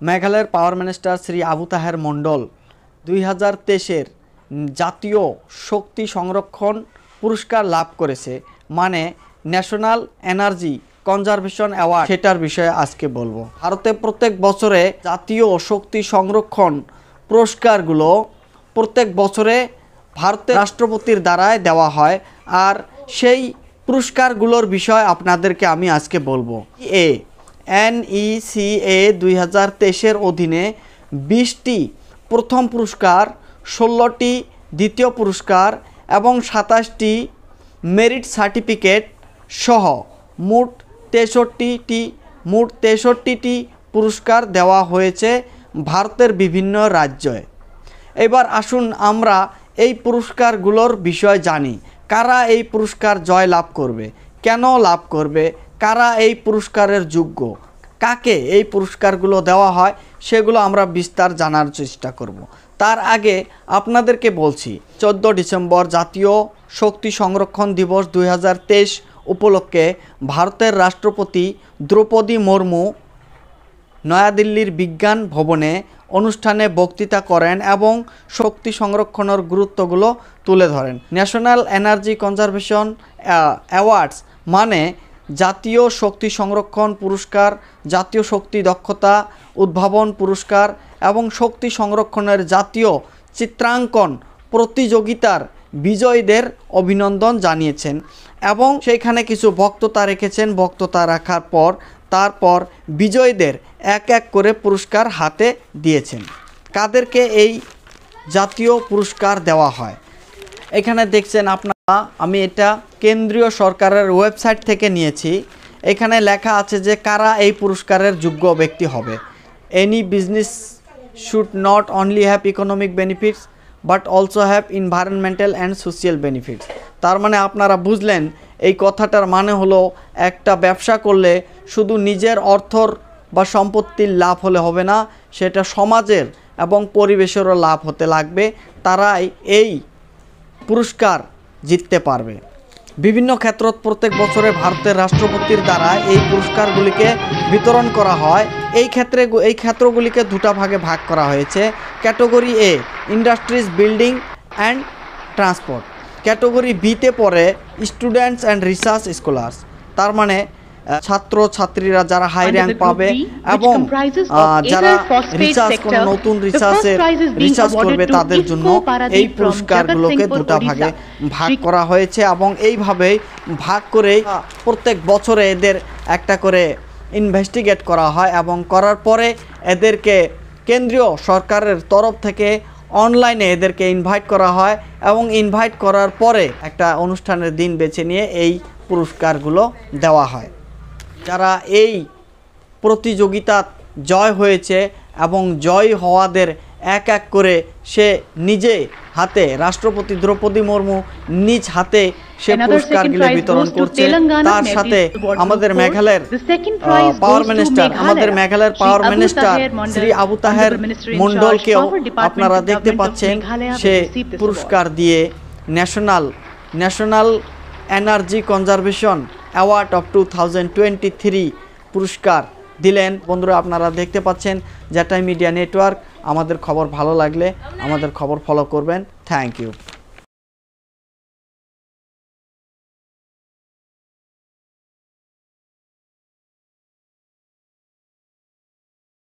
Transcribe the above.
মেঘালয়ের পাওয়ার মিনিস্টার শ্রী আবু তাহের মণ্ডল 2023-এর জাতীয় শক্তি সংরক্ষণ পুরস্কার লাভ করেছে, মানে ন্যাশনাল এনার্জি কনজারভেশন অ্যাওয়ার্ড। সেটার বিষয়ে আজকে বলবো। ভারতে প্রত্যেক বছরে জাতীয় শক্তি সংরক্ষণ পুরস্কারগুলো প্রত্যেক বছরে ভারতের রাষ্ট্রপতির দ্বারাই দেওয়া হয়, আর সেই পুরস্কারগুলোর বিষয় আপনাদেরকে আমি আজকে বলবো। NECA 2023-এর অধীনে 20টি প্রথম পুরস্কার, 16টি দ্বিতীয় পুরস্কার এবং 27টি মেরিট সার্টিফিকেট সহ মোট 63টি পুরস্কার দেওয়া হয়েছে ভারতের বিভিন্ন রাজ্যে। এবার আসুন আমরা এই পুরস্কারগুলোর বিষয় জানি। কারা এই পুরস্কার জয় লাভ করবে, কেন লাভ করবে, কারা এই পুরস্কারের যোগ্য, কাকে এই পুরস্কারগুলো দেওয়া হয়, সেগুলো আমরা বিস্তার জানার চেষ্টা করব। তার আগে আপনাদেরকে বলছি, 14 ডিসেম্বর জাতীয় শক্তি সংরক্ষণ দিবস 2023 উপলক্ষে ভারতের রাষ্ট্রপতি দ্রৌপদী মুর্মু নয়াদিল্লির বিজ্ঞান ভবনে অনুষ্ঠানে বক্তৃতা করেন এবং শক্তি সংরক্ষণের গুরুত্বগুলো তুলে ধরেন। ন্যাশনাল এনার্জি কনজারভেশন অ্যাওয়ার্ডস মানে জাতীয় শক্তি সংরক্ষণ পুরস্কার, জাতীয় শক্তি দক্ষতা উদ্ভাবন পুরস্কার এবং শক্তি সংরক্ষণের জাতীয় চিত্রাঙ্কন প্রতিযোগিতার বিজয়ীদের অভিনন্দন জানিয়েছেন এবং সেইখানে কিছু বক্তৃতা রেখেছেন। বক্তৃতা রাখার পর তারপর বিজয়ীদের এক এক করে পুরস্কার হাতে দিয়েছেন। কাদেরকে এই জাতীয় পুরস্কার দেওয়া হয় এখানে দেখছেন আপনারা, আমি এটা কেন্দ্রীয় সরকারের ওয়েবসাইট থেকে নিয়েছি। এখানে লেখা আছে যে কারা এই পুরস্কারের যোগ্য ব্যক্তি হবে। Any business should not only have economic benefits but also have environmental and social benefits. তার মানে আপনারা বুঝলেন, এই কথাটার মানে হলো একটা ব্যবসা করলে শুধু নিজের অর্থর বা সম্পত্তির লাভ হলে হবে না, সেটা সমাজের এবং পরিবেশেরও লাভ হতে লাগবে। তারাই এই পুরস্কার জিততে পারবে। বিভিন্ন ক্ষেত্রত প্রত্যেক বছরে ভারতের রাষ্ট্রপতির দ্বারা এই পুরস্কারগুলিকে বিতরণ করা হয়। এই ক্ষেত্রগুলিকে দুটা ভাগে ভাগ করা হয়েছে। Category A industries, building and transport. Category বিতে পড়ে স্টুডেন্টস অ্যান্ড রিসার্চ স্কলার্স, তার মানে ছাত্র ছাত্রীরা যারা হাই র্যাঙ্ক পাবে এবং যারা রিসার্চ কোনো নতুন রিসার্চ করবে তাদের জন্য এই পুরস্কারগুলোকে দুটা ভাগে ভাগ করা হয়েছে এবং এইভাবেই ভাগ করে প্রত্যেক বছরে এদের একটা করে ইনভেস্টিগেট করা হয় এবং করার পরে এদেরকে কেন্দ্রীয় সরকারের তরফ থেকে অনলাইনে এদেরকে ইনভাইট করা হয় এবং ইনভাইট করার পরে একটা অনুষ্ঠানের দিন বেছে নিয়ে এই পুরস্কারগুলো দেওয়া হয়। যারা এই প্রতিযোগিতা জয় হয়েছে এবং জয় হওয়াদের এক এক করে সে নিজে হাতে, রাষ্ট্রপতি দ্রৌপদী মুর্মু নিজ হাতে সে পুরস্কারগুলো বিতরণ করছে। তার সাথে আমাদের মেঘালয়ের পাওয়ার মিনিস্টার শ্রী আবু তাহের মণ্ডলকেও আপনারা দেখতে পাচ্ছেন, সে পুরস্কার দিয়ে national energy conservation award of 2023 পুরস্কার দিলেন। বন্ধুরা, আপনারা দেখতে পাচ্ছেন জ্যাটাই মিডিয়া নেটওয়ার্ক। আমাদের খবর ভালো লাগলে আমাদের খবর ফলো করবেন। Thank you.